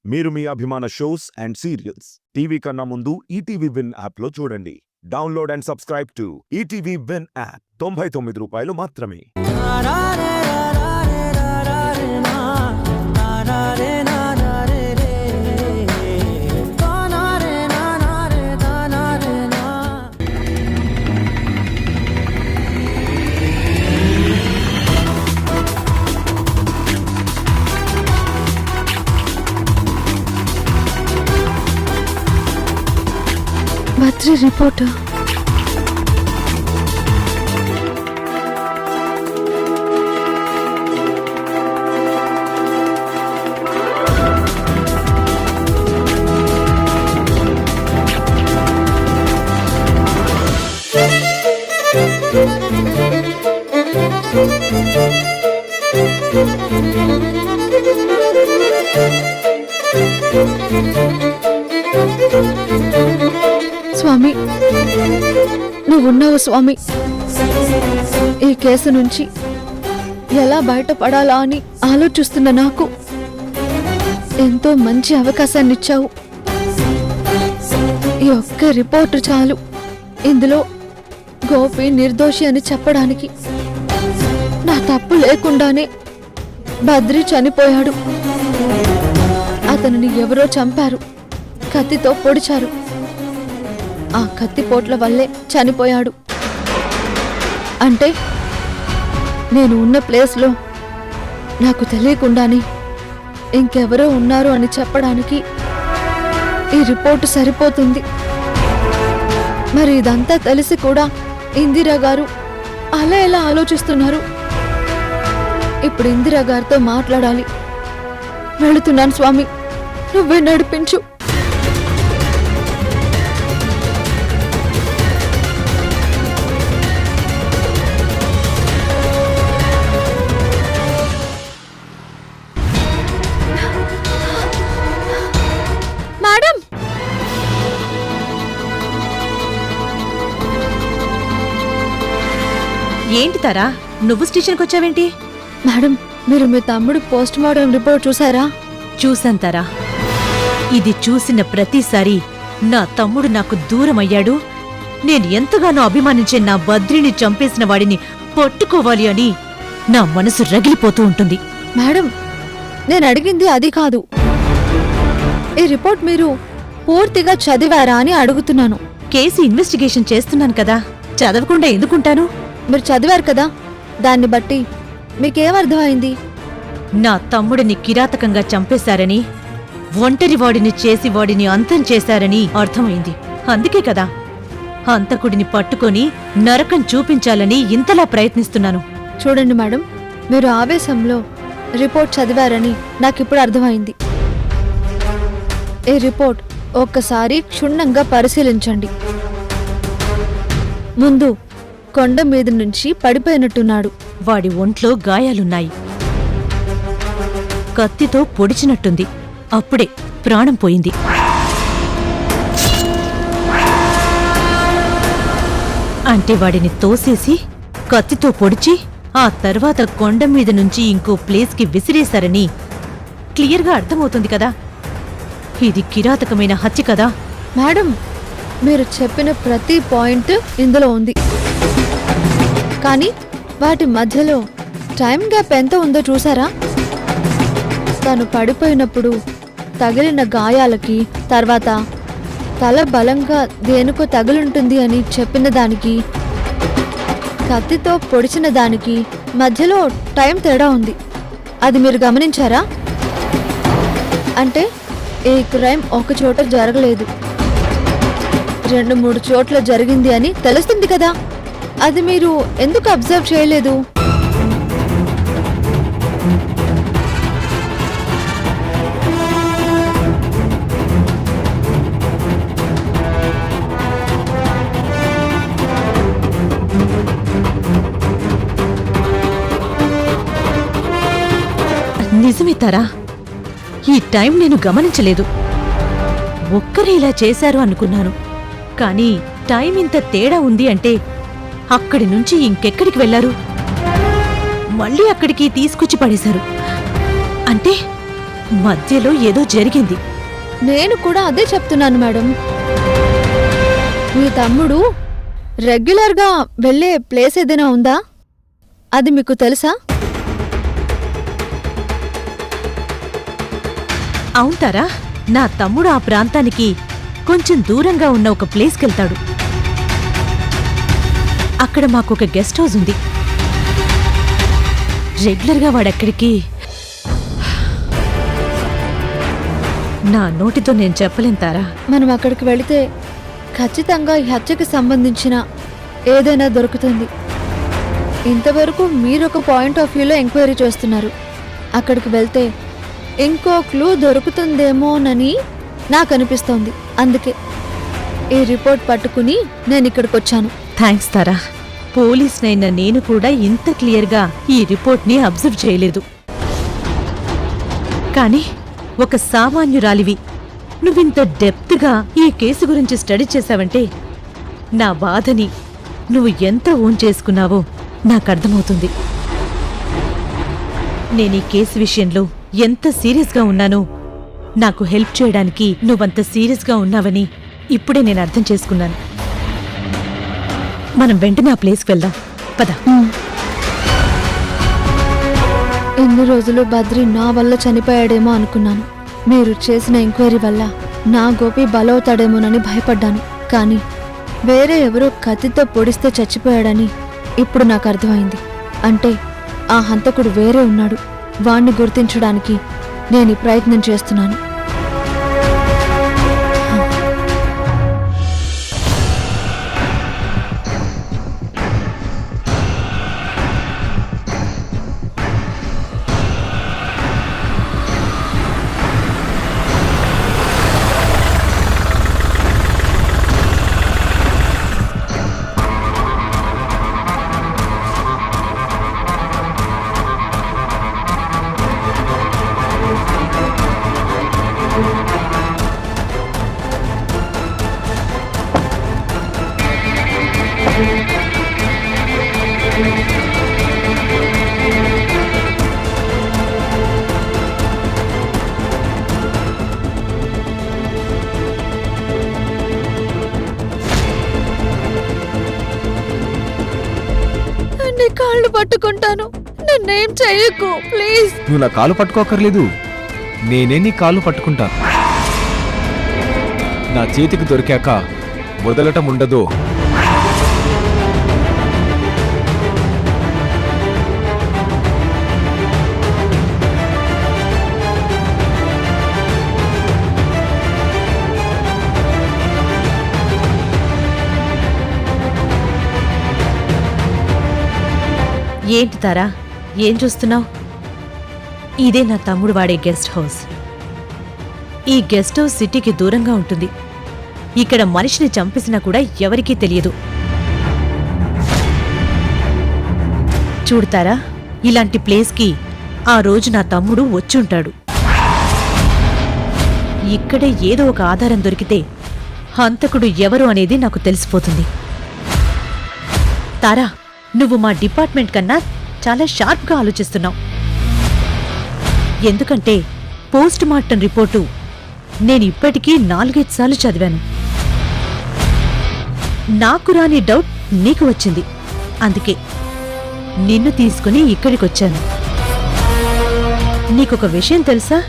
మీరు మీ అభిమాన shows and serials TV కన్నా ముందు ఈటీవీ విన్ యాప్లో చూడండి. Download and subscribe to ETV win app. 99 రూపాయలు మాత్రమే. బద్రి రిపోర్టు స్వామి, నువ్వున్నావు స్వామి. ఈ కేసు నుంచి ఎలా బయటపడాలా అని ఆలోచిస్తున్న నాకు ఎంతో మంచి అవకాశాన్ని ఇచ్చావు. ఈ ఒక్క రిపోర్టు చాలు ఇందులో గోపి నిర్దోషి అని చెప్పడానికి. నా తప్పు లేకుండానే బద్రి చనిపోయాడు. అతనిని ఎవరో చంపారు, కత్తితో పొడిచారు. ఆ కత్తిపోట్ల వల్లే చనిపోయాడు. అంటే నేను ఉన్న ప్లేస్లో నాకు తెలియకుండానే ఇంకెవరో ఉన్నారు అని చెప్పడానికి ఈ రిపోర్టు సరిపోతుంది. మరి ఇదంతా తెలిసి కూడా ఇందిరా గారు అలా ఎలా ఆలోచిస్తున్నారు? ఇప్పుడు ఇందిరా గారితో మాట్లాడాలి. వెళుతున్నాను స్వామి, నువ్వే నడిపించు. మేడం, ఏంటి తారా, నువ్వు స్టేషన్కి వచ్చావేంటి? మేడం, మీరు మీ తమ్ముడు పోస్ట్ మార్టం రిపోర్ట్ చూసారా? చూసాంతారా. ఇది చూసిన ప్రతిసారి నా తమ్ముడు నాకు దూరమయ్యాడు, నేను ఎంతగానో అభిమానించే నా బద్రిని చంపేసిన వాడిని పట్టుకోవాలి అని నా మనసు రగిలిపోతూ ఉంటుంది. మేడం, నేను అడిగింది అది కాదు. ఈ రిపోర్ట్ మీరు పూర్తిగా చదివారా అని అడుగుతున్నాను. కేసు ఇన్వెస్టిగేషన్ చేస్తున్నాను కదా, చదవకుండా ఎందుకుంటాను? మీరు చదివారు కదా, దాన్ని బట్టి మీకేమర్థమైంది? నా తమ్ముడిని కిరాతకంగా చంపేశారని, ఒంటరి వాడిని చేసి వాడిని అంతం చేశారని అర్థమైంది. అందుకే కదా హంతకుడిని పట్టుకొని నరకం చూపించాలని ఇంతలా ప్రయత్నిస్తున్నాను. చూడండి మేడం, మీరు ఆవేశంలో రిపోర్ట్ చదివారని నాకిప్పుడు అర్థమైంది. ఈ రిపోర్ట్ ఒక్కసారి క్షుణ్ణంగా పరిశీలించండి. ముందు కొండ మీద నుంచి పడిపోయినట్టున్నాడు. వాడి ఒంట్లో గాయాలున్నాయి, కత్తితో పొడిచినట్టుంది. అప్పుడే ప్రాణం పోయింది. అంటే వాడిని తోసేసి కత్తితో పొడిచి ఆ తర్వాత కొండ మీద నుంచి ఇంకో ప్లేస్కి విసిరేశారని క్లియర్గా అర్థమవుతుంది కదా. ఇది కిరాతకమైన హత్య కదా. మేడం, మీరు చెప్పిన ప్రతి పాయింట్ ఇందులో ఉంది. కానీ వాటి మధ్యలో టైం గ్యాప్ ఎంత ఉందో చూసారా? తను పడిపోయినప్పుడు తగిలిన గాయాలకి, తర్వాత తల బలంగా దేనికో తగిలింటుంది అని చెప్పిన దానికి, కత్తితో పొడిచిన దానికి మధ్యలో టైం తేడా ఉంది. అది మీరు గమనించారా? అంటే ఈ క్రైమ్ ఒక చోట జరగలేదు, 2-3 చోట్ల జరిగింది అని తెలుస్తుంది కదా. అది మీరు ఎందుకు అబ్జర్వ్ చేయలేదు? నిజమే తారా, ఈ టైం నేను గమనించలేదు. ఒక్కరే ఇలా చేశారు అనుకున్నాను. కానీ టైం ఇంత తేడా ఉంది అంటే అక్కడి నుంచి ఇంకెక్కడికి వెళ్లారు? మళ్ళీ అక్కడికి తీసుకొచ్చి పడేశారు. అంటే మధ్యలో ఏదో జరిగింది. నేను కూడా అదే చెప్తున్నాను మేడం. మీ తమ్ముడు రెగ్యులర్గా వెళ్ళే ప్లేస్ ఏదైనా ఉందా? అది మీకు తెలుసా? అవుంటారా, నా తమ్ముడు ఆ ప్రాంతానికి కొంచెం దూరంగా ఉన్న ఒక ప్లేస్కెళ్తాడు. అక్కడ మాకొక గెస్ట్ హౌస్ ఉంది. రెగ్యులర్గా వాడక్కడికి నా నోటితో నేను చెప్పలేను తారా. మనం అక్కడికి వెళితే ఖచ్చితంగా ఈ హత్యకి సంబంధించిన ఏదైనా దొరుకుతుంది. ఇంతవరకు మీరొక పాయింట్ ఆఫ్ వ్యూలో ఎంక్వైరీ చేస్తున్నారు. అక్కడికి వెళ్తే ఇంకో క్లూ దొరుకుతుందేమోనని నాకు అనిపిస్తోంది. అందుకే ఈ రిపోర్ట్ పట్టుకుని నేను ఇక్కడికి వచ్చాను. థ్యాంక్స్ తారా. పోలీస్నైనా నేను కూడా ఇంత క్లియర్గా ఈ రిపోర్ట్ని అబ్జర్వ్ చేయలేదు. కానీ ఒక సామాన్యురాలివి నువ్వింత డెప్త్గా ఈ కేసు గురించి స్టడీ చేశావంటే నా బాధని నువ్వు ఎంత ఓన్ చేసుకున్నావో నాకు అర్థమవుతుంది. నేను ఈ కేసు విషయంలో ఎంత సీరియస్గా ఉన్నానో నాకు హెల్ప్ చేయడానికి నువ్వంత సీరియస్గా ఉన్నావని ఇప్పుడే నేను అర్థం చేసుకున్నాను. మనం వెంటనే ఆ ప్లేస్కి వెళ్దాం పద. ఎన్ని రోజులు బద్రి నా వల్ల చనిపోయాడేమో అనుకున్నాను. మీరు చేసిన ఎంక్వైరీ వల్ల నా గోపి బలవుతాడేమోనని భయపడ్డాను. కానీ వేరే ఎవరో కత్తితో పొడిస్తే చచ్చిపోయాడని ఇప్పుడు నాకు అర్థమైంది. అంటే ఆ హంతకుడు వేరే ఉన్నాడు. వాణ్ణి గుర్తించడానికి నేను ఈ ప్రయత్నం చేస్తున్నాను. కాళ్ళు పట్టుకుంటాను, నన్నేం చెయ్యకు ప్లీజ్. నువ్వు నా కాలు పట్టుకోకర్లేదు, నేనే నీ కాళ్ళు పట్టుకుంటాను. నా చేతికి దొరికాక వదలటం ఉండదు. ఏంటి తారా, ఏం చూస్తున్నావు? ఇదే నా తమ్ముడు వాడే గెస్ట్ హౌస్. ఈ గెస్ట్ హౌస్ సిటీకి దూరంగా ఉంటుంది. ఇక్కడ మనిషిని చంపేసినా కూడా ఎవరికీ తెలియదు. చూడతారా, ఇలాంటి ప్లేస్కి ఆ రోజు నా తమ్ముడు వచ్చుంటాడు. ఇక్కడే ఏదో ఒక ఆధారం దొరికితే హంతకుడు ఎవరు అనేది నాకు తెలిసిపోతుంది. తారా, నువ్వు మా డిపార్ట్మెంట్ కన్నా చాలా షార్ప్గా ఆలోచిస్తున్నావు. ఎందుకంటే పోస్ట్ మార్టం రిపోర్టు నేను ఇప్పటికీ 4-5 సార్లు చదివాను. నాకు రాని డౌట్ నీకు వచ్చింది. అందుకే నిన్ను తీసుకుని ఇక్కడికొచ్చాను. నీకొక విషయం తెలుసా?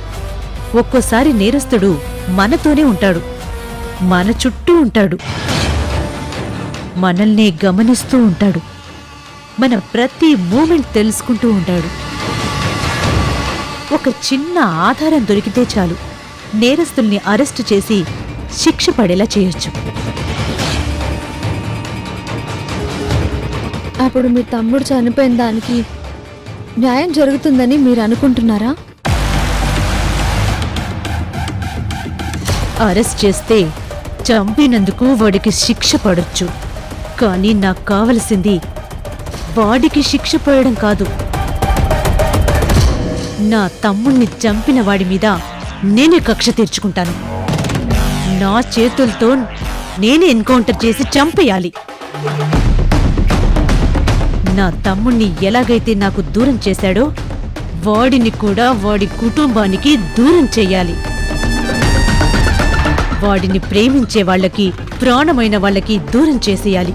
ఒక్కోసారి నేరస్తుడు మనతోనే ఉంటాడు, మన చుట్టూ ఉంటాడు, మనల్ని గమనిస్తూ ఉంటాడు, మన ప్రతి మూమెంట్ తెలుసుకుంటూ ఉంటాడు. ఒక చిన్న ఆధారం దొరికితే చాలు నేరస్తుల్ని అరెస్టు చేసి శిక్ష పడేలా చేయొచ్చు. అప్పుడు మీ తమ్ముడు చనిపోయిన దానికి న్యాయం జరుగుతుందని మీరు అనుకుంటున్నారా? అరెస్ట్ చేస్తే చంపినందుకు వాడికి శిక్ష పడొచ్చు. కానీ నాకు కావలసింది వాడికి శిక్ష పడడం కాదు, నా తమ్ముణ్ణి చంపిన వాడి మీద నేనే కక్ష తీర్చుకుంటాను. నా చేతులతో నేనే ఎన్కౌంటర్ చేసి చంపేయాలి. నా తమ్ముణ్ణి ఎలాగైతే నాకు దూరం చేశాడో వాడిని కూడా వాడి కుటుంబానికి దూరం చెయ్యాలి. వాడిని ప్రేమించే వాళ్ళకి, ప్రాణమైన వాళ్ళకి దూరం చేసేయాలి.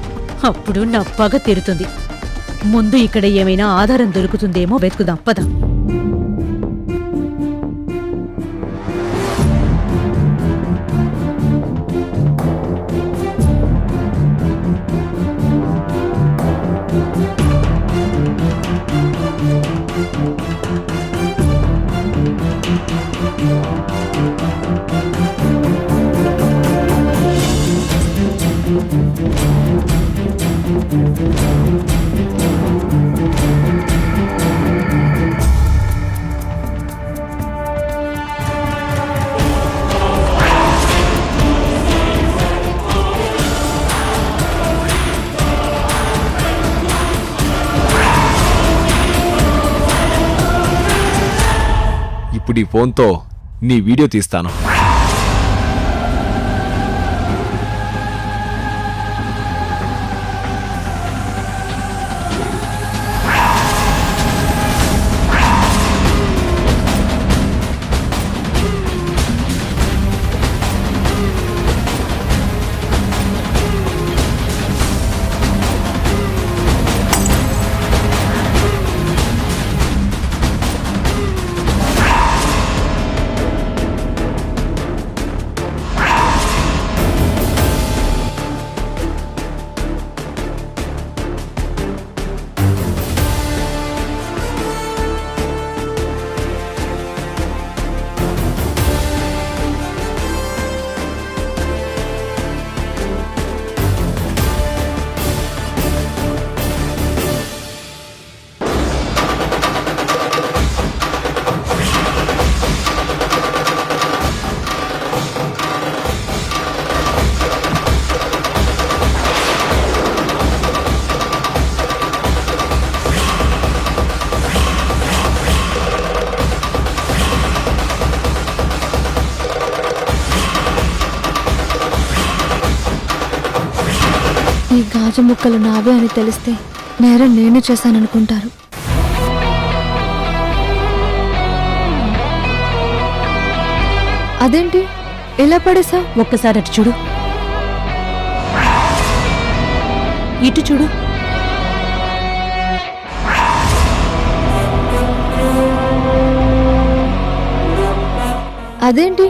అప్పుడు నా పగ తీరుతుంది. ముందు ఇక్కడ ఏమైనా ఆధారం దొరుకుతుందేమో వెతుకుదాం, పద. ఇప్పుడు ఈ ఫోన్తో నీ వీడియో తీస్తాను. ఈ గాజు ముక్కలు నావే అని తెలిస్తే నేరం నేనే చేశాననుకుంటారు. అదేంటి ఎలా పడేసా? ఒక్కసారి అటు చూడు, ఇటు చూడు. అదేంటి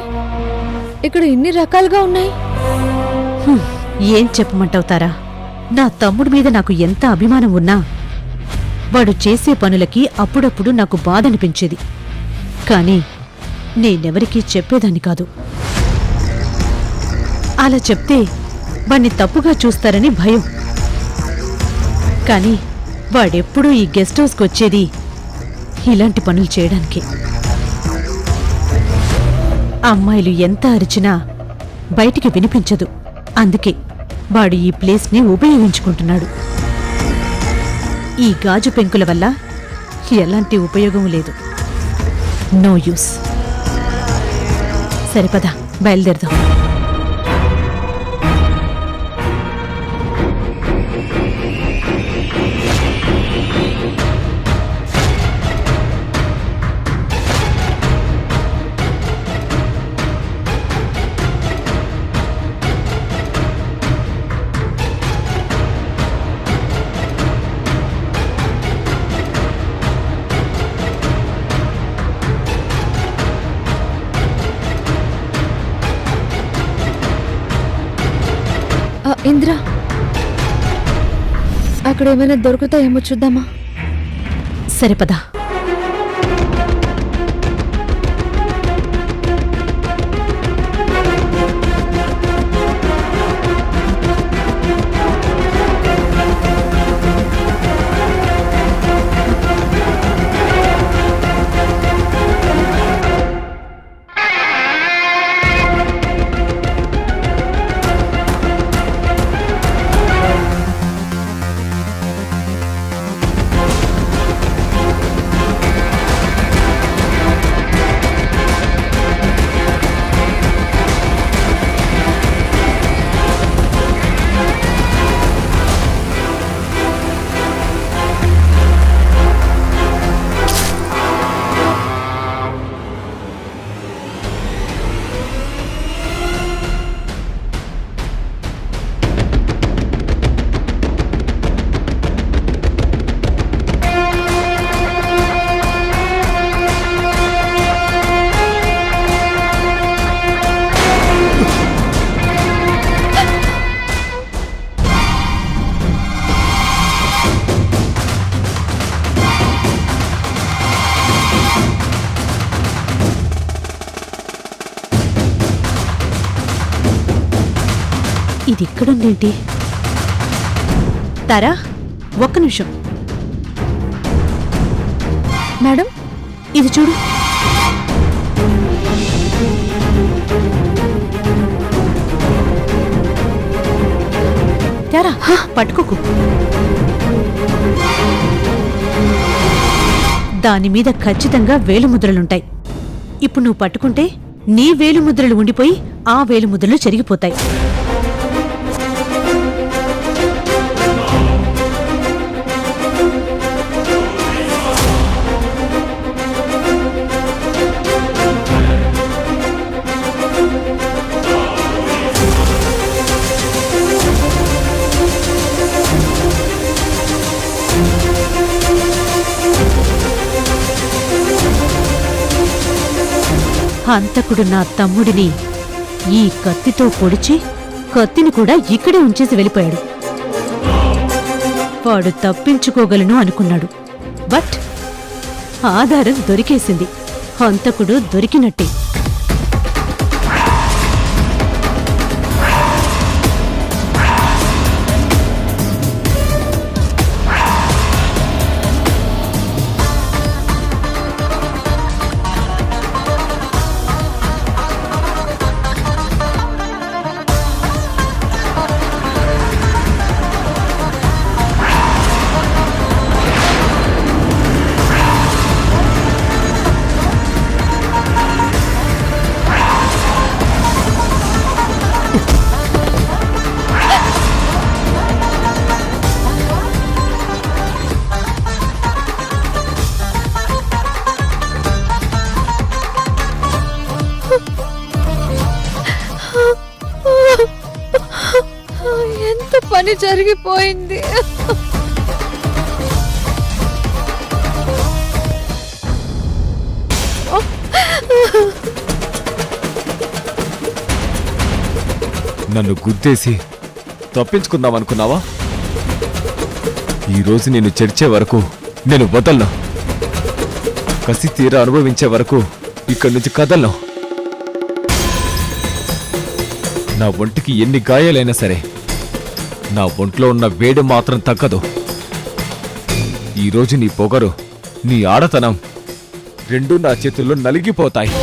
ఇక్కడ ఇన్ని రకాలుగా ఉన్నాయి? ఏం చెప్పమంటావుతారా? నా తమ్ముడి మీద నాకు ఎంత అభిమానం ఉన్నా వాడు చేసే పనులకి అప్పుడప్పుడు నాకు బాధనిపించేది. కానీ నేనెవరికీ చెప్పేదాన్ని కాదు. అలా చెప్తే వాణ్ణి తప్పుగా చూస్తారని భయం. కానీ వాడెప్పుడూ ఈ గెస్ట్ హౌస్కి వచ్చేది ఇలాంటి పనులు చేయడానికి. అమ్మాయిలు ఎంత అరిచినా బయటికి వినిపించదు. అందుకే వాడు ఈ ప్లేస్ని ఉపయోగించుకుంటున్నాడు. ఈ గాజు పెంకుల వల్ల ఎలాంటి ఉపయోగం లేదు. No use. సరిపదా, బయలుదేరదాం. ఇంద్ర, అక్కడ ఏమైనా దొరుకుతాయేమో చూద్దామా? సరిపదా. ఇది ఇక్కడుందేంటి? తారా, ఒక్క నిమిషం. మేడం, ఇది చూడు. తారా, పట్టుకోకు. దానిమీద ఖచ్చితంగా వేలుముద్రలుంటాయి. ఇప్పుడు నువ్వు పట్టుకుంటే నీ వేలుముద్రలు ఉండిపోయి ఆ వేలుముద్రలు చెరిగిపోతాయి. హంతకుడు నా తమ్ముడిని ఈ కత్తితో పొడిచి కత్తిని కూడా ఇక్కడే ఉంచేసి వెళ్ళిపోయాడు. వాడు తప్పించుకోగలను అనుకున్నాడు. బట్ ఆధారం దొరికేసింది. హంతకుడు దొరికినట్టే. ఎంత పని జరిగిపోయింది. నన్ను గుద్దేసి తప్పించుకుందామనుకున్నావా? ఈరోజు నేను చెరిచే వరకు నేను వదలను. కసి తీర అనుభవించే వరకు ఇక్కడి నుంచి కదలను. నా ఒంటికి ఎన్ని గాయాలైనా సరే నా ఒంట్లో ఉన్న వేడి మాత్రం తగ్గదు. ఈరోజు నీ పొగరు, నీ ఆడతనం రెండూ నా చేతుల్లో నలిగిపోతాయి.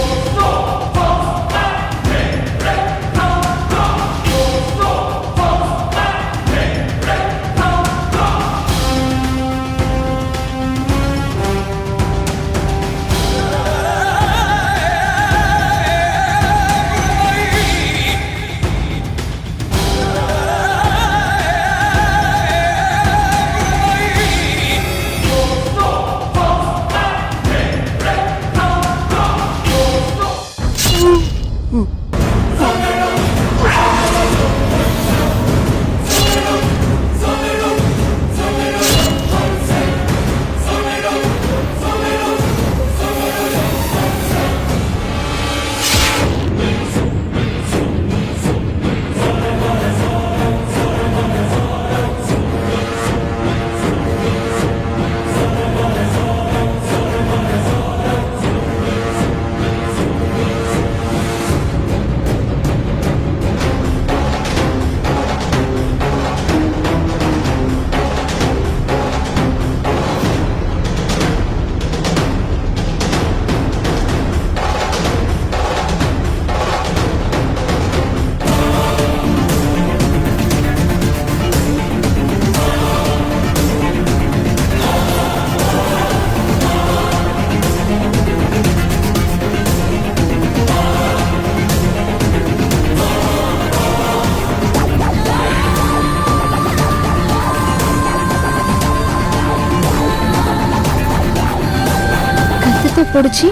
పొడిచి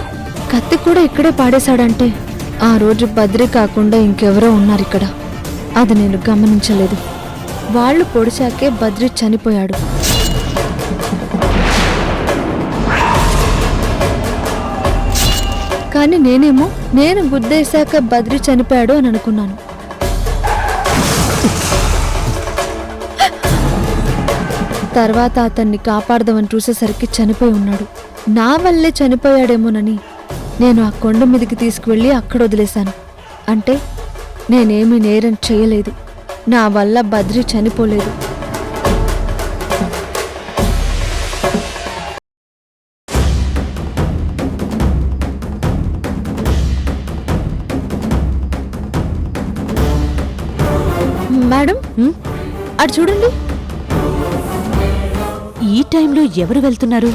కత్తి కూడా ఇక్కడే పాడేశాడంటే ఆ రోజు బద్రి కాకుండా ఇంకెవరో ఉన్నారు ఇక్కడ. అది నేను గమనించలేదు. వాళ్ళు పొడిచాకే బద్రి చనిపోయాడు. కానీ నేనేమో నేను గుద్దేశాక బద్రి చనిపోయాడు అని అనుకున్నాను. తర్వాత అతన్ని కాపాడదామని చూసేసరికి చనిపోయి ఉన్నాడు. నా వల్లే చనిపోయాడేమోనని నేను ఆ కొండ మీదకి తీసుకువెళ్ళి అక్కడ వదిలేశాను. అంటే నేనేమీ నేరం చేయలేదు. నా వల్ల బద్రి చనిపోలేదు. మేడం, అటు చూడండి. ఈ టైంలో ఎవరు వెళ్తున్నారు?